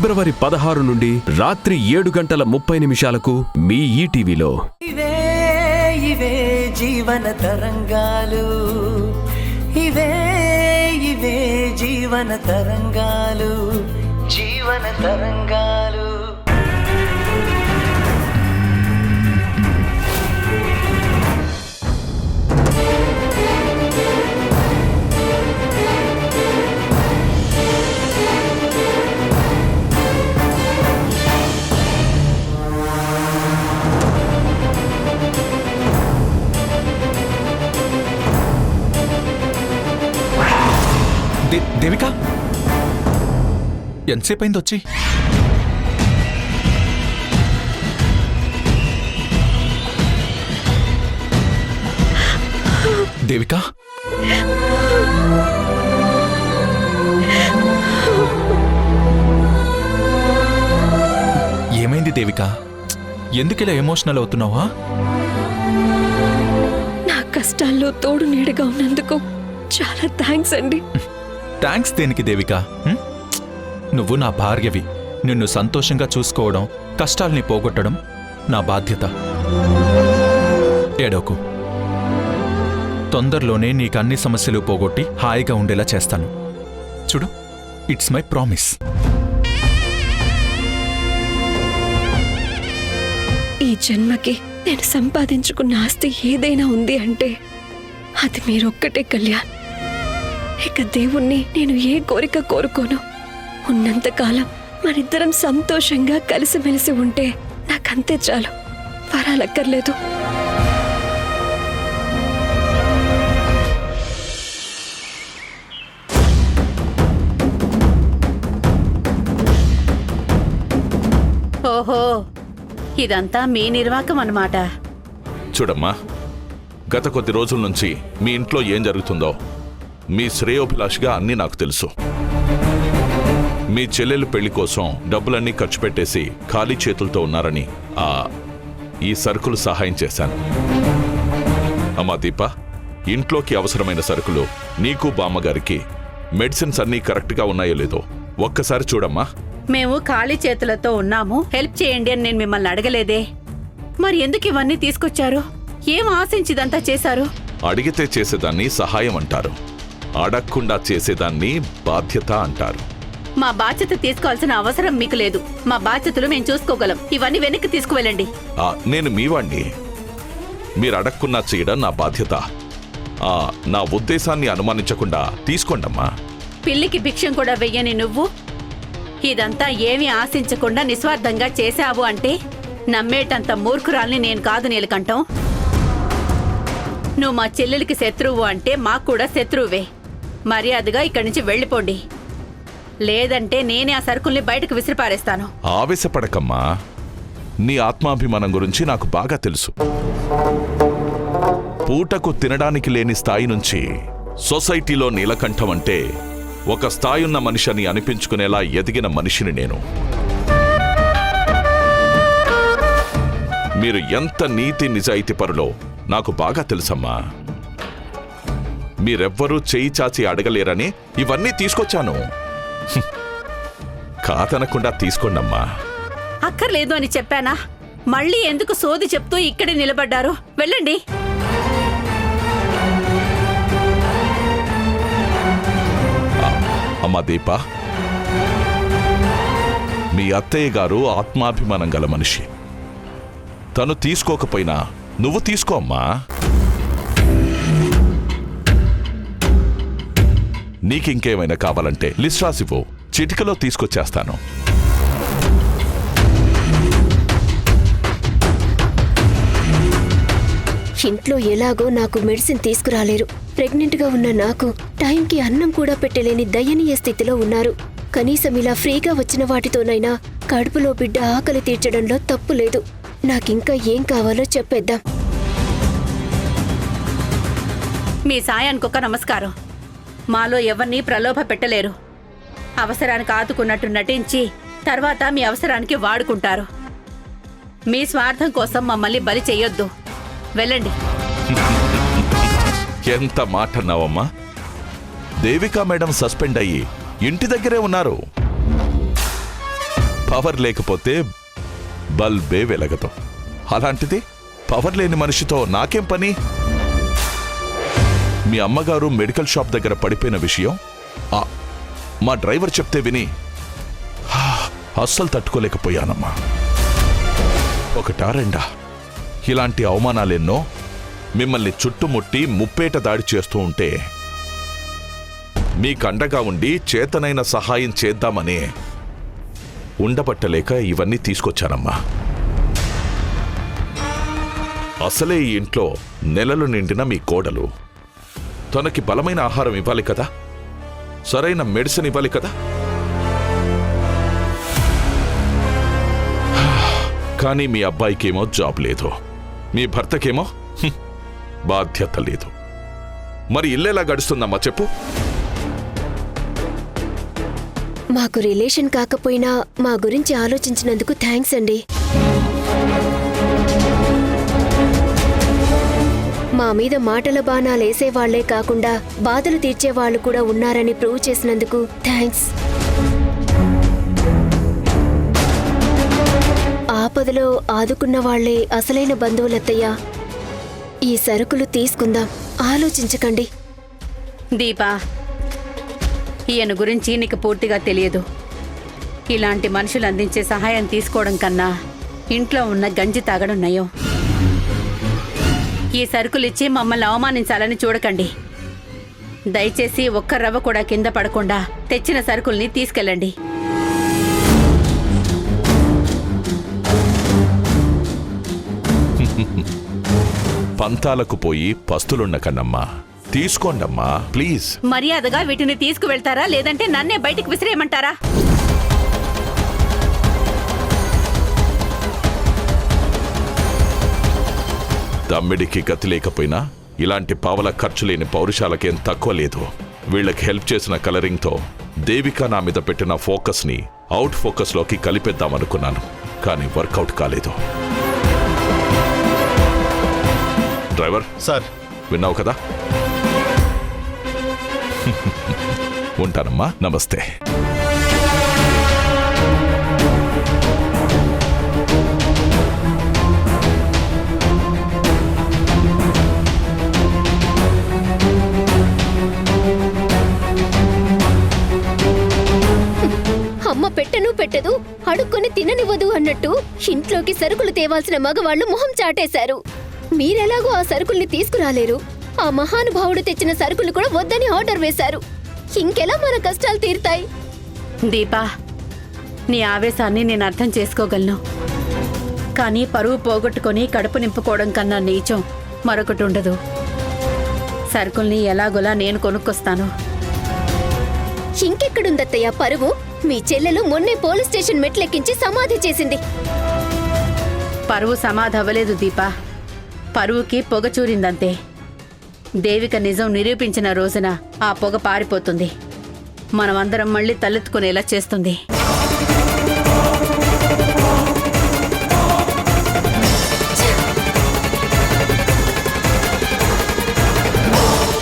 ఫిబ్రవరి 16 నుండి రాత్రి 7:30 మీ ఈటీవీలో. ఇవే జీవన తరంగాలు, ఇవే జీవన తరంగాలు, జీవన తరంగాలు. దేవిక, ఎంతసేపు అయింది వచ్చి? దేవిక, ఏమైంది దేవిక? ఎందుకిలా ఎమోషనల్ అవుతున్నావా? నా కష్టాల్లో తోడు నీడగా ఉన్నందుకు చాలా థ్యాంక్స్ అండి. థ్యాంక్స్ దేనికి దేవిక? నువ్వు నా భార్యవి. నిన్ను సంతోషంగా చూసుకోవడం, కష్టాల్ని పోగొట్టడం నా బాధ్యత. ఏడోకు. తొందరలోనే నీకన్ని సమస్యలు పోగొట్టి హాయిగా ఉండేలా చేస్తాను. చూడు, ఇట్స్ మై ప్రామిస్. ఈ జన్మకి నేను సంపాదించుకున్న ఆస్తి ఏదైనా ఉంది అంటే అది మీరొక్కటే కళ్యాణ్. ఇక దేవుణ్ణి నేను ఏ కోరిక కోరుకోను. ఉన్నంతకాలం మనిద్దరం సంతోషంగా కలిసిమెలిసి ఉంటే నాకంతే చాలు, వరాలక్కర్లేదు. ఓహో, ఇదంతా మీ నిర్వాకం అన్నమాట. చూడమ్మా, గత కొద్ది రోజుల నుంచి మీ ఇంట్లో ఏం జరుగుతుందో మీ శ్రేయోభిలాషిగా అన్నీ నాకు తెలుసు. మీ చెల్లెలు పెళ్లి కోసం డబ్బులన్నీ ఖర్చు పెట్టేసి ఖాళీ చేతులతో ఉన్నారని ఈ సరుకులు సహాయం చేశాను. అమ్మా దీప, ఇంట్లోకి అవసరమైన సరుకులు నీకు బామ్మగారికి, మెడిసిన్స్ అన్నీ కరెక్ట్గా ఉన్నాయో లేదో ఒక్కసారి చూడమ్మా. మేము ఖాళీ చేతులతో ఉన్నాము, హెల్ప్ చేయండి అని నేను మిమ్మల్ని అడగలేదే. మరి ఎందుకు ఇవన్నీ తీసుకొచ్చారు? ఏం ఆశించిదంతా చేశారు? అడిగితే చేసేదాన్ని సహాయం అంటారు, అడగకుండా చేసేదాన్ని బాధ్యత అంటారు. మా బాధ్యత తీసుకోవాల్సిన అవసరం మీకు లేదు. మా బాధ్యతలు మేము చూసుకోగలం. ఇవన్నీ వెనక్కి తీసుకువెళ్ళండి. నేను మీవాణ్ణి. మీరు అడగకున్నా చేయడం నా బాధ్యత. నా ఉద్దేశాన్ని అనుమానించకుండా తీసుకోండమ్మా. పిల్లికి భిక్షం కూడా వెయ్యని నువ్వు ఇదంతా ఏమీ ఆశించకుండా నిస్వార్థంగా చేశావు అంటే నమ్మేటంత మూర్ఖురాల్ని నేను కాదు నీలకంఠం. నువ్వు మా చెల్లెలికి శత్రువు అంటే మాకు కూడా శత్రువే. మర్యాదగా ఇక్కడి నుంచి వెళ్ళిపోండి, లేదంటే నేనే ఆ సరుకుల్ని బయటకు విసిరిపారేస్తాను. ఆవేశపడకమ్మా, నీ ఆత్మాభిమానం గురించి నాకు బాగా తెలుసు. పూటకు తినడానికి లేని స్థాయి నుంచి సొసైటీలో నీలకంఠం అంటే ఒక స్థాయున్న మనిషిని అనిపించుకునేలా ఎదిగిన మనిషిని నేను. మీరు ఎంత నీతి నిజాయితీ పరులో నాకు బాగా తెలుసమ్మా. మీరెవ్వరూ చేయి చాచి అడగలేరని ఇవన్నీ తీసుకొచ్చాను. కాదనకుండా తీసుకోండమ్మా. అక్కర్లేదు అని చెప్పానా? మళ్ళీ ఎందుకు సోది చెప్తూ ఇక్కడే నిలబడ్డారు? వెళ్ళండి. అమ్మా దీప, మీ అత్తయ్య గారు ఆత్మాభిమానం గల మనిషి. తను తీసుకోకపోయినా నువ్వు తీసుకో అమ్మా. నీకింకేమైనా కావాలంటే లిస్ట్ రాసివ్వు, చిటికలో తీసుకొచ్చేస్తాను. ఇంట్లో ఎలాగో నాకు మెడిసిన్ తీసుకురాలేరు. ప్రెగ్నెంట్ గా ఉన్న నాకు టైంకి అన్నం కూడా పెట్టలేని దయనీయ స్థితిలో ఉన్నారు. కనీసం ఇలా ఫ్రీగా వచ్చిన వాటితోనైనా కడుపులో బిడ్డ ఆకలి తీర్చడంలో తప్పు లేదు. నాకింకా ఏం కావాలో చెప్పేద్దాం. మీ సాయానికి ఒక నమస్కారం. మాలో ఎవరిని ప్రలోభ పెట్టలేరు. అవసరానికి ఆదుకున్నట్టు నటించి తర్వాత మీ అవసరానికి వాడుకుంటారు. మీ స్వార్థం కోసం మమ్మల్ని బలి చెయ్యొద్దు. వెళ్ళండి. ఎంత మాట అన్నావమ్మా? దేవికా మేడం సస్పెండ్ అయ్యి ఇంటి దగ్గరే ఉన్నారు. పవర్ లేకపోతే బల్బే వెలగదు. అలాంటిది పవర్ లేని మనిషితో నాకేం పని? మీ అమ్మగారు మెడికల్ షాప్ దగ్గర పడిపోయిన విషయం మా డ్రైవర్ చెప్తే విని అస్సలు తట్టుకోలేకపోయానమ్మా. ఒకటా రెండా ఇలాంటి అవమానాలెన్నో మిమ్మల్ని చుట్టుముట్టి ముప్పేట దాడి చేస్తూ ఉంటే మీకండగా ఉండి చేతనైన సహాయం చేద్దామని ఉండబట్టలేక ఇవన్నీ తీసుకొచ్చానమ్మా. అసలే ఈ ఇంట్లో నెలలు నిండిన మీ కోడలు. తనకి బలమైన ఆహారం ఇవ్వాలి కదా, సరైన మెడిసిన్ ఇవ్వాలి కదా. కానీ మీ అబ్బాయికేమో జాబ్ లేదు, మీ భర్తకేమో బాధ్యత లేదు. మరి ఇల్లేలా గడుస్తుందమ్మా చెప్పు? మాకు రిలేషన్ కాకపోయినా మా గురించి ఆలోచించినందుకు థ్యాంక్స్ అండి. మా మీద మాటల బాణాలేసేవాళ్లే కాకుండా బాధలు తీర్చేవాళ్లు కూడా ఉన్నారని ప్రూవ్ చేసినందుకు థ్యాంక్స్. ఆపదలో ఆదుకున్న వాళ్లే అసలైన బంధువులత్తయ్య. ఈ సరుకులు తీసుకుందాం, ఆలోచించకండి. దీపా, ఈయన గురించి నీకు పూర్తిగా తెలియదు. ఇలాంటి మనుషులు అందించే సహాయం తీసుకోవడం కన్నా ఇంట్లో ఉన్న గంజి తాగడం నయం. ఈ సరుకులిచ్చి మమ్మల్ని అవమానించాలని చూడకండి. దయచేసి ఒక్క రవ్వ కూడా కింద పడకుండా తెచ్చిన సరుకుల్ని తీసుకెళ్ళండి. పంతాలకు పోయి పస్తులున్న కన్నమ్మా, తీసుకోండమ్మా ప్లీజ్. మర్యాదగా వీటిని తీసుకువెళ్తారా లేదంటే నన్నే బయటికి విసిరేయమంటారా? దమ్మిడికి గతి లేకపోయినా ఇలాంటి పావల ఖర్చు లేని పౌరుషాలకేం తక్కువ లేదు. వీళ్ళకి హెల్ప్ చేసిన కలరింగ్తో దేవిక నా మీద పెట్టిన ఫోకస్ని అవుట్ ఫోకస్లోకి కలిపేద్దామనుకున్నాను, కానీ వర్కౌట్ కాలేదు. డ్రైవర్ సార్, విన్నావు కదా? ఉంటానమ్మా, నమస్తే. అమ్మ పెట్టను పెట్టదు, అడుక్కొని తిననివ్వదు అన్నట్టు ఇంట్లోకి సరుకులు తేవాల్సిన మగవాళ్లు మొహం చాటేశారు. మీరెలాగో ఆ సరుకుల్ని తీసుకురాలేరు. ఆ మహానుభావుడు తెచ్చిన సరుకులు కూడా వద్దని ఆర్డర్ వేశారు. ఇంకెలా మన కష్టాలు తీరుతాయి? దీపా, నీ ఆవేశాన్ని నేను అర్థం చేసుకోగలను. కానీ పరువు పోగొట్టుకొని కడుపు నింపుకోవడం కన్నా నీచం మరొకటి ఉండదు. సరుకుల్ని ఎలాగోలా నేను కొనుక్కొస్తాను. ఇంకెక్కడుందత్తయ్య పరువు? మీ చెల్లెలు మొన్నే పోలీస్ స్టేషన్ మెట్లెక్కించి సమాధి చేసింది. పరువు సమాధి అవ్వలేదు దీపా, పరువుకి పొగ చూరిందంతే. దేవిక నిజం నిరూపించిన రోజున ఆ పొగ పారిపోతుంది, మనమందరం మళ్ళీ తలెత్తుకునేలా చేస్తుంది.